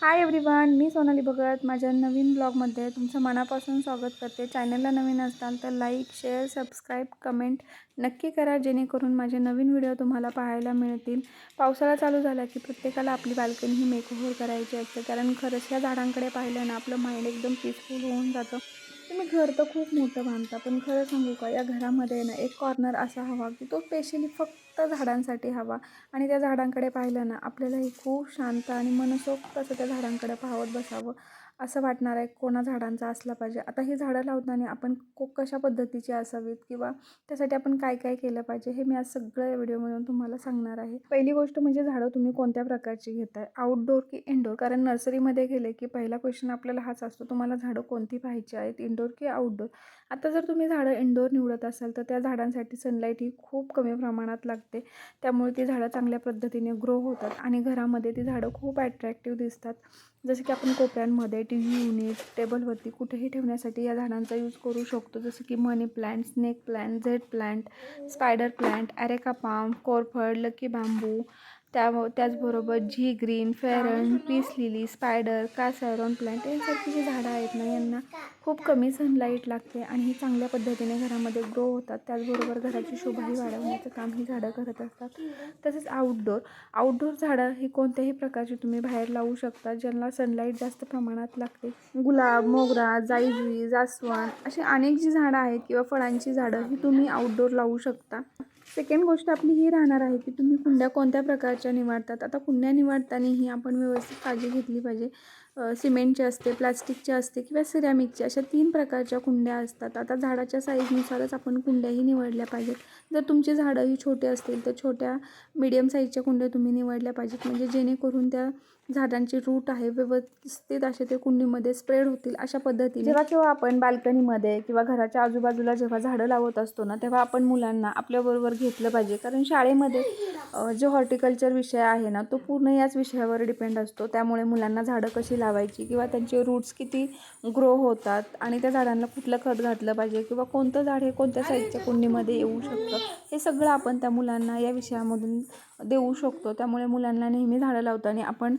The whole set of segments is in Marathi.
हाय एव्हरीवन, मी सोनाली भगत माझ्या नवीन ब्लॉगमध्ये तुमचं मनापासून स्वागत करते। चॅनलला नवीन असाल तर लाईक, शेअर, सबस्क्राईब, कमेंट नक्की करा, जेणेकरून माझे नवीन व्हिडिओ तुम्हाला पाहायला मिळतील। पावसाळा चालू झाला की प्रत्येकाला आपली बाल्कनी ही मेकओव्हर करायची असते, कारण खरंच या झाडांकडे पाहिलं ना आपलं माइंड एकदम पीसफुल होऊन जातं। तुम्ही घर तर खूप मोठं बांधता, पण खरं सांगू का, या घरामध्ये ना एक कॉर्नर असा हवा की तो स्पेशली फक्त झाडांसाठी हवा। आणि त्या झाडांकडे पाहिलं ना आपल्यालाही खूप शांत आणि मनसोक्त असं त्या झाडांकडे पाहत बसावं असं वाटणार आहे। कोणा झाडांचा असला पाहिजे। आता ही झाडं लावताना आपण कशा पद्धतीची असावीत किंवा त्यासाठी आपण काय काय केलं पाहिजे हे मी आज सगळं या व्हिडिओमधून तुम्हाला सांगणार आहे। पहिली गोष्ट म्हणजे झाडं तुम्ही कोणत्या प्रकारची घेताय, आउटडोर की इनडोर? कारण नर्सरीमध्ये गेले की पहिला क्वेश्चन आपल्याला हाच असतो, तुम्हाला झाडं कोणती पाहिजे आहेत, इनडोर की आउटडोर? आता जर तुम्ही झाडं इनडोर निवडत असाल तर त्या झाडांसाठी सनलाईट ही खूप कमी प्रमाणात लागते, त्यामुळे ती झाडं चांगल्या पद्धतीने ग्रो होतात आणि घरामध्ये ती झाडं खूप अट्रॅक्टिव्ह दिसतात। जसं की आपण कोपऱ्यांमध्ये, टी व्ही युनिट, टेबलवरती कुठेही ठेवण्यासाठी या झाडांचा यूज करू शकतो। जसं की money plant, snake plant, Z plant, spider plant, areca palm, कोरफड, लकी बांबू, त्याचबरोबर झी green, fern, peace lily, spider, cast iron plant यांसारखी जी झाडं आहेत ना, यांना खूप कमी सनलाईट लागते आणि ही चांगल्या पद्धतीने घरामध्ये ग्रो होतात। त्याचबरोबर घराची शोभाही वाढवण्याचं काम ही झाडं करत असतात। तसेच आउटडोर झाडं ही कोणत्याही प्रकारची तुम्ही बाहेर लावू शकता, ज्यांना सनलाईट जास्त प्रमाणात लागते। गुलाब, मोगरा, जाई, जास्वंद अशी अनेक जी झाडं आहेत किंवा फळांची झाडं ही तुम्ही आउटडोर लावू शकता। सेकंड गोष्ट आपली ही राहणार आहे की तुम्ही कुंड्या कोणत्या प्रकारच्या निवडतात। आता कुंड्या निवडतानाही आपण व्यवस्थित काळजी घेतली पाहिजे। सिमेंटची असते, प्लास्टिकची असते किंवा सिरॅमिकची, अशा 3 प्रकारच्या कुंड्या असतात। आता झाडाच्या साईजनुसारच आपण कुंड्याही निवडल्या पाहिजेत। जर तुमची झाडं ही छोटी असतील तर छोट्या मीडियम साईजच्या कुंड्या तुम्ही निवडल्या पाहिजेत, म्हणजे जेणेकरून त्या झाडांचे रूट आहे व्यवस्थित असे ते कुंडीमध्ये स्प्रेड होतील अशा पद्धतीने। जेव्हा आपण बाल्कनीमध्ये किंवा घराच्या आजूबाजूला जेव्हा झाडं लावत असतो ना, तेव्हा आपण मुलांना आपल्याबरोबर घेतलं पाहिजे, कारण शाळेमध्ये जो हॉर्टिकल्चर विषय आहे ना, तो पूर्ण याच विषयावर डिपेंड असतो। त्यामुळे मुलांना झाडं कशी लावायची किंवा त्यांचे रूट्स किती ग्रो होतात आणि त्या झाडांना कुठलं खत घातलं पाहिजे किंवा कोणतं झाड हे कोणत्या साईजच्या कुंडीमध्ये येऊ शकतं, हे सगळं आपण त्या मुलांना या विषयामधून देऊ शकतो। त्यामुळे मुलांना नेहमी झाडं लावताना आपण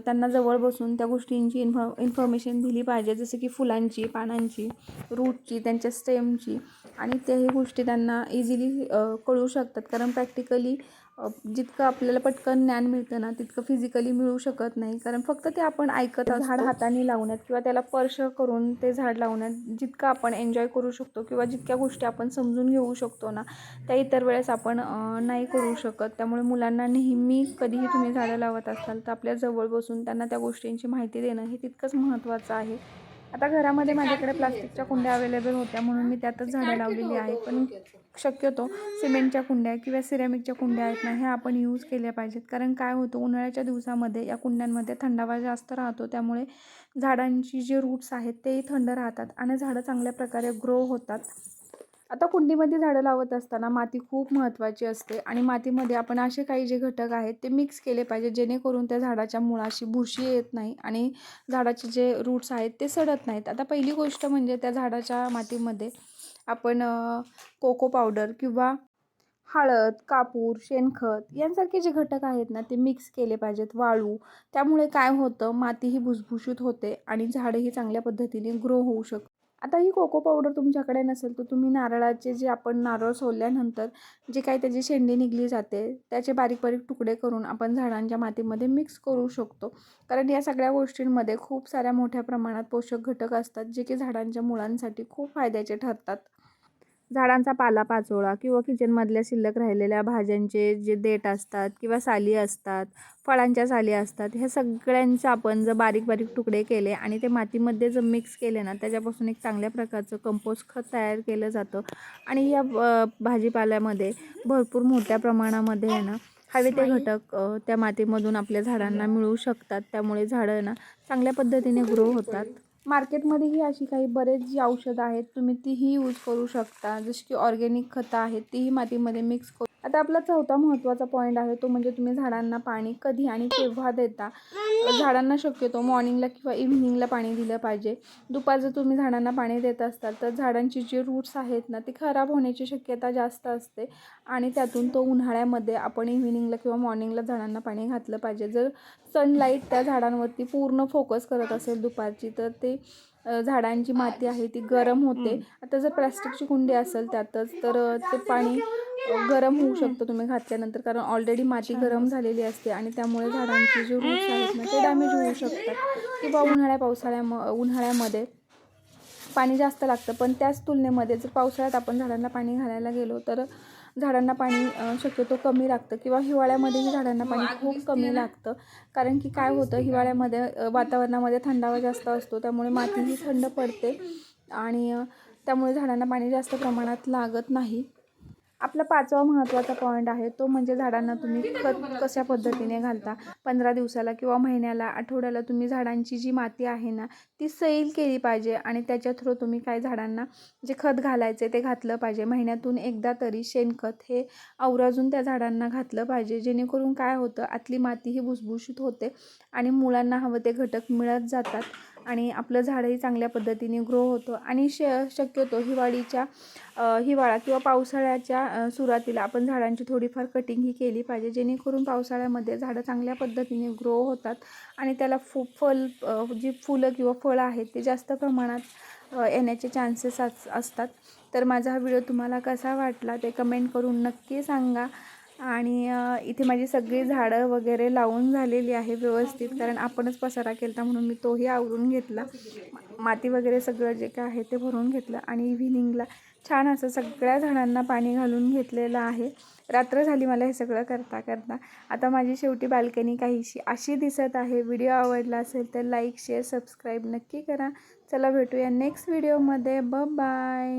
त्यांना जवळ बसून त्या गोष्टींची इन्फॉर्मेशन दिली पाहिजे, जसं की फुलांची, पानांची, रूटची, त्यांच्या स्टेमची, आणि त्याही गोष्टी त्यांना इझिली कळू शकतात। कारण प्रॅक्टिकली जितकं आपल्याला पटकन ज्ञान मिळतं ना, तितकं फिजिकली मिळू शकत नाही, कारण फक्त ते आपण ऐकत असतो। झाड हाताने लावण्यात किंवा त्याला स्पर्श करून ते झाड लावण्यात जितकं आपण एन्जॉय करू शकतो किंवा जितक्या गोष्टी आपण समजून घेऊ शकतो ना, त्या इतर वेळेस आपण नाही करू शकत। त्यामुळे मुलांना नेहमी कधीही तुम्ही झाडं लावत असाल तर आपल्या जवळ बसून त्यांना त्या गोष्टींची माहिती देणं हे तितकंच महत्त्वाचं आहे। आता घरामध्ये माझ्याकडे प्लास्टिकच्या कुंड्या अवेलेबल होत्या म्हणून मी त्यातच झाडं लावलेली आहे, पण शक्यतो सिमेंटच्या कुंड्या किंवा सिरॅमिकच्या कुंड्या आहेत ना, ह्या आपण यूज केल्या पाहिजेत। कारण काय होतं, उन्हाळ्याच्या दिवसामध्ये या कुंड्यांमध्ये थंडावा जास्त राहतो, त्यामुळे झाडांची जे रूट्स आहेत तेही थंड राहतात आणि झाडं चांगल्या प्रकारे ग्रो होतात। आता कुंडीमध्ये झाडं लावत असताना माती खूप महत्त्वाची असते आणि मातीमध्ये आपण असे काही जे घटक आहेत ते मिक्स केले पाहिजे, जेणेकरून त्या झाडाच्या मुळाशी बुरशी येत नाही आणि झाडाचे जे रूट्स आहेत ते सडत नाहीत। आता पहिली गोष्ट म्हणजे त्या झाडाच्या मातीमध्ये आपण कोको पावडर किंवा हळद, कापूर, शेणखत यांसारखे जे घटक आहेत ना ते मिक्स केले पाहिजेत, वाळू। त्यामुळे काय होतं, माती ही भुसभुशीत होते आणि झाडंही चांगल्या पद्धतीने ग्रो होऊ शकतात। आता ही कोको पावडर तुमच्याकडे नसेल तर तुम्ही नारळाचे जे आपण नारळ सोलल्यानंतर जे काही त्याची शेंडी निघली जाते त्याचे बारीक बारीक तुकडे करून आपण झाडांच्या मातीमध्ये मिक्स करू शकतो, कारण या सगळ्या गोष्टींमध्ये खूप साऱ्या मोठ्या प्रमाणात पोषक घटक असतात, जे की झाडांच्या मुळांसाठी खूप फायद्याचे ठरतात। झाडांचा पालापाचोळा किंवा किचनमधल्या शिल्लक राहिलेल्या भाज्यांचे जे देठ असतात किंवा साली असतात, फळांच्या साली असतात, ह्या सगळ्यांचे आपण जर बारीक बारीक तुकडे केले आणि ते मातीमध्ये जर मिक्स केले ना, त्याच्यापासून एक चांगल्या प्रकारचं कंपोस्ट खत तयार केलं जातं आणि या भाजीपाल्यामध्ये भरपूर मोठ्या प्रमाणामध्ये आहे ना हवे ते घटक त्या मातीमधून आपल्या झाडांना मिळू शकतात। त्यामुळे झाडं ना चांगल्या पद्धतीने ग्रो होतात। मार्केटमध्येही अशी काही बरेच जी औषधं आहेत तुम्ही तीही यूज करू शकता, जशी की ऑर्गॅनिक खतं आहेत तीही मातीमध्ये मिक्स करू आता आपला चौथा महत्त्वाचा पॉईंट आहे तो म्हणजे तुम्ही झाडांना पाणी कधी आणि केव्हा देता. झाडांना शक्यतो मॉर्निंगला किंवा इव्हिनिंगला पाणी दिलं पाहिजे. दुपारचं तुम्ही झाडांना पाणी देत असताल तर झाडांची जी रूट्स आहेत ना ती खराब होण्याची शक्यता जास्त असते आणि त्यातून तो उन्हाळ्यामध्ये आपण इव्हिनिंगला किंवा मॉर्निंगला झाडांना पाणी घातलं पाहिजे. जर सनलाईट त्या झाडांवरती पूर्ण फोकस करत असेल दुपारची तर ते झाडांची माती आहे ती गरम होते. आता जर प्लास्टिकची कुंडी असेल त्यातच तर ते पाणी गरम होऊ शकतं तुम्ही घातल्यानंतर, कारण ऑलरेडी माती गरम झालेली असते आणि त्यामुळे झाडांची जी रूट्स आहेत ना ते डॅमेज होऊ शकतात. किंवा उन्हाळ्यामध्ये पाणी जास्त लागतं, पण त्याच तुलनेमध्ये जर पावसाळ्यात आपण झाडांना पाणी घालायला गेलो तर झाडांना पाणी शक्यतो कमी लागतं. किंवा हिवाळ्यामध्येही झाडांना पाणी खूप कमी लागतं, कारण की काय होतं हिवाळ्यामध्ये वातावरणामध्ये थंडावा जास्त असतो त्यामुळे मातीही थंड पडते आणि त्यामुळे झाडांना पाणी जास्त प्रमाणात लागत नाही. आपला पाचवा महत्त्वाचा पॉईंट आहे तो म्हणजे झाडांना तुम्ही खत कशा पद्धतीने घालता. 15 दिवसाला किंवा महिन्याला, आठवड्याला तुम्ही झाडांची जी माती आहे ना ती सैल केली पाहिजे आणि त्याच्या थ्रू तुम्ही काय झाडांना जे खत घालायचे ते घातलं पाहिजे. महिन्यातून एकदा तरी शेणखत हे आवर्जून त्या झाडांना घातलं पाहिजे, जेणेकरून काय होतं आतली माती ही भुसभुशीत होते आणि मुळांना हवं ते घटक मिळत जातात आणि आपलं झाडही चांगल्या पद्धतीने ग्रो होतं. आणि शक्यतो हिवाळा किंवा पावसाळ्याच्या सुरुवातीला आपण झाडांची थोडीफार कटिंग ही केली पाहिजे, जेणेकरून पावसाळ्यामध्ये झाडं चांगल्या पद्धतीने ग्रो होतात आणि त्याला जी फुलं किंवा फळं आहेत ते जास्त प्रमाणात येण्याचे चान्सेस असतात. तर माझा हा व्हिडिओ तुम्हाला कसा वाटला ते कमेंट करून नक्की सांगा. आणि इथे माझी सगळी झाडं वगैरे लावून झालेली आहे व्यवस्थित, कारण आपणच पसारा केला म्हणून मी तोही आवरून घेतला. माती वगैरे सगळं जे काय आहे ते भरून घेतलं आणि इव्हिनिंगला छान असं सगळ्या झाडांना पाणी घालून घेतलेलं आहे. रात्र झाली मला हे सगळं करता करता. आता माझी शेवटी बाल्कनी काहीशी अशी दिसत आहे. व्हिडिओ आवडला असेल तर लाईक शेअर सबस्क्राईब नक्की करा. चला भेटूया नेक्स्ट व्हिडिओमध्ये. बाय.